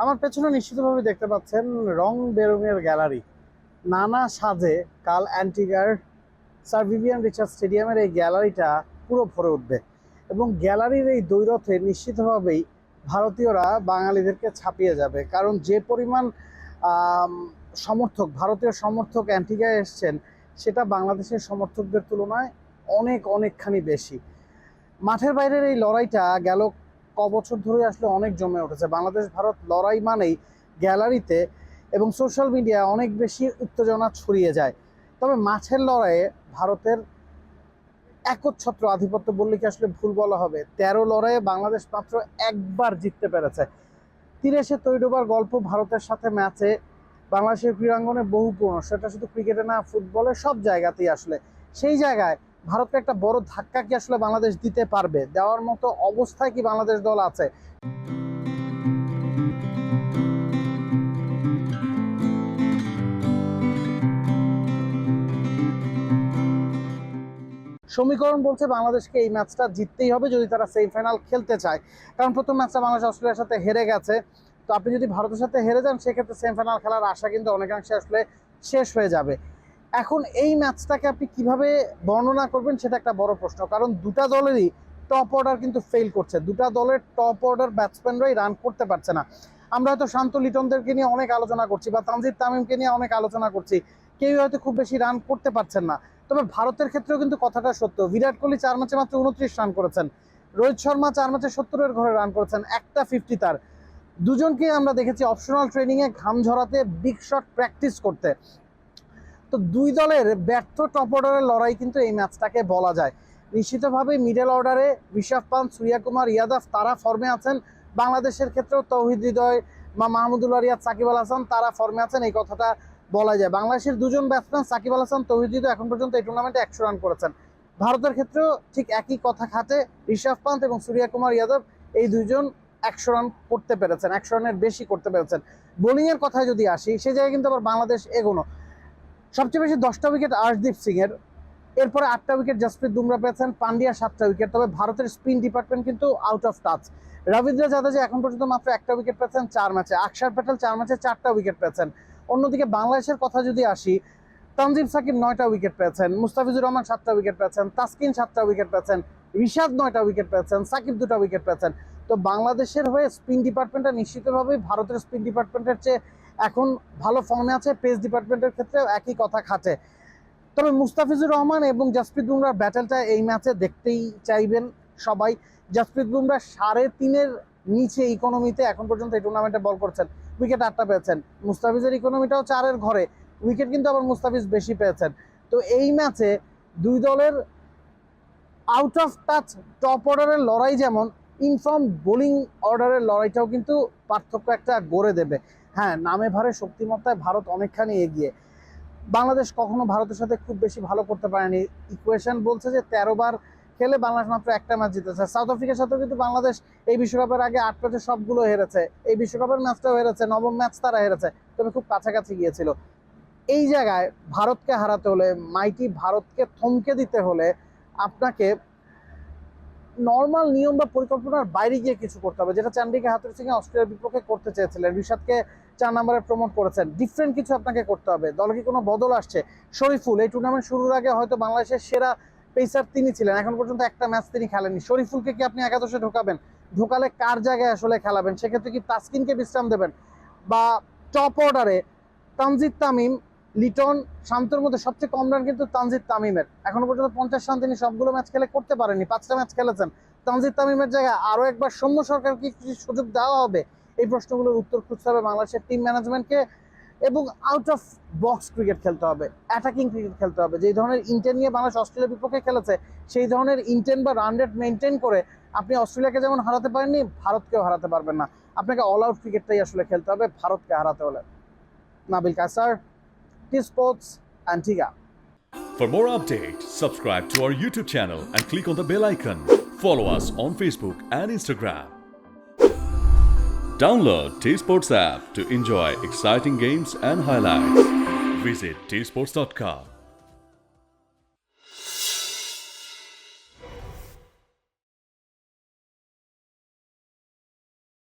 আমার পেছনে নিশ্চিতভাবে দেখতে পাচ্ছেন রং বেরঙের গ্যালারি, নানা সাজে কাল অ্যান্টিগার স্যার ভিভিয়ান রিচার্ড স্টেডিয়ামের এই গ্যালারিটা পুরো ভরে উঠবে এবং গ্যালারির এই দ্বৈরথে নিশ্চিতভাবেই ভারতীয়রা বাঙালিদেরকে ছাপিয়ে যাবে। কারণ যে পরিমাণ সমর্থক, ভারতীয় সমর্থক অ্যান্টিগায় এসছেন, সেটা বাংলাদেশের সমর্থকদের তুলনায় অনেকখানি বেশি। মাঠের বাইরের এই লড়াইটা গেল বছর ধরে আসলে অনেক জমে উঠেছে। বাংলাদেশ ভারত লড়াই মানেই গ্যালারিতে এবং সোশ্যাল মিডিয়ায় অনেক বেশি উত্তেজনা ছড়িয়ে যায়। তবে মাঠের লড়াইয়ে ভারতের একচ্ছত্র আধিপত্য বললে কি আসলে ভুল বলা হবে। 13 লড়াইয়ে বাংলাদেশ মাত্র একবার জিততে পেরেছে। তীরে এসে তৈরবার গল্প ভারতের সাথে ম্যাচে বাংলাদেশের ক্রীড়াঙ্গনে বহু পুরনো, সেটা শুধু ক্রিকেটে না, ফুটবলের সব জায়গাতেই আসলে। সেই জায়গায় ভারতকে একটা বড় ধাক্কা কি আসলে বাংলাদেশ দিতে পারবে? দেওয়ার মতো অবস্থায় কি বাংলাদেশ দল আছে? সমীকরণ বলছে বাংলাদেশকে এই ম্যাচটা জিততেই হবে যদি তারা সেমিফাইনাল খেলতে চায়। কারণ প্রথম ম্যাচটা বাংলাদেশ অস্ট্রেলিয়ার সাথে হেরে গেছে। তো আপনি যদি ভারতের সাথে হেরে যান, সেক্ষেত্রে সেমিফাইনাল খেলার আশা কিন্তু অনেকাংশে আসলে শেষ হয়ে যাবে। এখন এই ম্যাচটাকে আপনি কিভাবে বর্ণনা করবেন সেটা একটা বড় প্রশ্ন। কারণ দুটা দলেরই টপ অর্ডার কিন্তু ফেল করছে, দুটা দলের টপ অর্ডার ব্যাটসম্যানরাই রান করতে পারছে না। আমরা হয়তো শান্ত লিটনদেরকে নিয়ে অনেক আলোচনা করছি বা তানজিদ তামিমকে নিয়ে অনেক আলোচনা করছি, কেউ হয়তো খুব বেশি রান করতে পারছেন না। তবে ভারতের ক্ষেত্রেও কিন্তু কথাটা সত্য। বিরাট কোহলি 4 ম্যাচে মাত্র 29 রান করেছেন, রোহিত শর্মা 4 ম্যাচে 70-এর ঘরে রান করেছেন, একটা 50 তার। দুজনকে আমরা দেখেছি অপশনাল ট্রেনিংয়ে ঘাম ঝরাতে, বিগ শট প্র্যাকটিস করতে। তো দুই দলের ব্যর্থ টপ অর্ডারের লড়াই কিন্তু এই ম্যাচটাকে বলা যায়। নিশ্চিতভাবে মিডল অর্ডারে ঋষভ পান্থ, সূর্যকুমার ইয়াদব তারা ফর্মে আছেন। বাংলাদেশের ক্ষেত্রেও তৌহিদ হৃদয় বা মাহমুদুল্লাহ রিয়াদ, সাকিব আল হাসান তারা ফর্মে আছেন, এই কথাটা বলা যায়। বাংলাদেশের দুজন ব্যাটসম্যান সাকিব আল হাসান, তৌহিদ হৃদয় এখন পর্যন্ত এই টুর্নামেন্টে 100 রান করেছেন। ভারতের ক্ষেত্রেও ঠিক একই কথা খাটে। ঋষভ পান্থ এবং সূর্যকুমার ইয়াদব এই দুইজন 100 রান করতে পেরেছেন, 100 রানের বেশি করতে পেরেছেন। বোলিংয়ের কথায় যদি আসি, সে জায়গায় কিন্তু আবার বাংলাদেশ এগোনো। সবচেয়ে বেশি 10টা উইকেট আর্শদীপ সিং এর, এরপরে 8টা উইকেট জসপ্রীত বুমরা পেয়েছেন, পান্ডিয়া 7টা উইকেট। তবে ভারতের স্পিন ডিপার্টমেন্ট কিন্তু out of touch. Rabindra Jadeja এখন পর্যন্ত মাত্র 1টা উইকেট পেয়েছেন 4 ম্যাচে। আকসার প্যাটেল 4 ম্যাচে 4টা উইকেট পেয়েছেন। অন্যদিকে বাংলাদেশের কথা যদি আসি, তানজিম সাকিব 9টা উইকেট পেয়েছেন, মুস্তাফিজুর রহমান 7টা উইকেট পেয়েছেন, তাসকিন 7টা উইকেট পেয়েছেন, রিশাদ 9টা উইকেট পেয়েছেন, সাকিব 2টা উইকেট পেয়েছেন। তো বাংলাদেশের হয়ে স্পিন ডিপার্টমেন্টটা নিশ্চিতভাবেই ভারতের স্পিন ডিপার্টমেন্টের চেয়ে এখন ভালো ফর্মে আছে। পেস ডিপার্টমেন্টের ক্ষেত্রেও একই কথা খাটে। তবে মুস্তাফিজুর রহমান এবং জসপ্রীত বুমরার ব্যাটেলটা এই ম্যাচে দেখতেই চাইবেন সবাই। জসপ্রীত বুমরা 3.5-এর নিচে ইকোনমিতে এখন পর্যন্ত এই টুর্নামেন্টে বল করছেন, উইকেট 8টা পেয়েছেন। মুস্তাফিজের ইকোনমিটাও 4-এর ঘরে, উইকেট কিন্তু আবার মুস্তাফিজ বেশি পেয়েছেন। তো এই ম্যাচে দুই দলের আউট অফ টাচ টপ অর্ডারের লড়াই যেমন, ইনফর্ম বোলিং অর্ডারের লড়াইটাও কিন্তু পার্থক্য একটা গড়ে দেবে। হ্যাঁ, নামে ভারে শক্তিমত্তায় ভারত অনেকখানি এগিয়ে। বাংলাদেশ কখনো ভারতের সাথে খুব বেশি ভালো করতে পারেনি। ইকুয়েশন বলছে যে 13 বার খেলে বাংলাদেশ মাত্র একটা ম্যাচ জিতেছে। সাউথ আফ্রিকার সাথেও কিন্তু বাংলাদেশ এই বিশ্বকাপের আগে 8 ম্যাচে সবগুলো হেরেছে, এই বিশ্বকাপের ম্যাচটাও হেরেছে, নবম ম্যাচ তারা হেরেছে, তবে খুব কাছাকাছি গিয়েছিল। এই জায়গায় ভারতকে হারাতে হলে, মাইটি ভারতকে থমকে দিতে হলে আপনাকে নর্মাল নিয়ম বা পরিকল্পনার বাইরে গিয়ে কিছু করতে হবে, যেটা চান্ডিকা হাথুরু সিং অস্ট্রেলিয়ার বিপক্ষে করতে চেয়েছিলেন। ঋষাদকে 4 নম্বরে প্রমোট করেছেন। ডিফারেন্ট কিছু আপনাকে করতে হবে। দলে কি কোনো বদল আসছে? শরীফুল এই টুর্নামেন্ট শুরুর আগে হয়তো বাংলাদেশের সেরা পেসার তিনি ছিলেন, এখন পর্যন্ত একটা ম্যাচ তিনি খেলেননি। শরীফুলকে কি আপনি একাদশে ঢোকাবেন? ঢোকালে কার জায়গায় আসলে খেলাবেন? সেক্ষেত্রে কি তাসকিনকে বিশ্রাম দেবেন? বা টপ অর্ডারে তানজিদ তামিম, লিটন, শান্তর মধ্যে সবচেয়ে কম রান কিন্তু তানজিদ তামিমের। এখনো পর্যন্ত 50 রান তিনি সবগুলো ম্যাচ খেলে করতে পারেননি, 5টা ম্যাচ খেলেছেন। তানজিদ তামিমের জায়গায় আরো একবার সৌম্য সরকার কি সুযোগ দেওয়া হবে? এই প্রশ্নগুলোর উত্তর খুঁজতে হবে বাংলাদেশের টিম ম্যানেজমেন্টকে। এবং আউট অফ বক্স ক্রিকেট খেলতে হবে, অ্যাটাকিং ক্রিকেট খেলতে হবে। যেই ধরনের ইন্টেন নিয়ে বাংলাদেশ অস্ট্রেলিয়ার বিপক্ষে খেলেছে, সেই ধরনের ইন্টেন বা রান রেট মেনটেন করে আপনি অস্ট্রেলিয়াকে যেমন হারাতে পারেননি, ভারতকেও হারাতে পারবেন না। আপনাকে অল আউট ক্রিকেটটাই আসলে খেলতে হবে ভারতকে হারাতে হলে। Nabil কাসার, T-Sports, Antigua. For more updates, subscribe to our YouTube channel and click on the bell icon. Follow us on Facebook and Instagram. Download T-Sports app to enjoy exciting games and highlights. Visit tsports.com.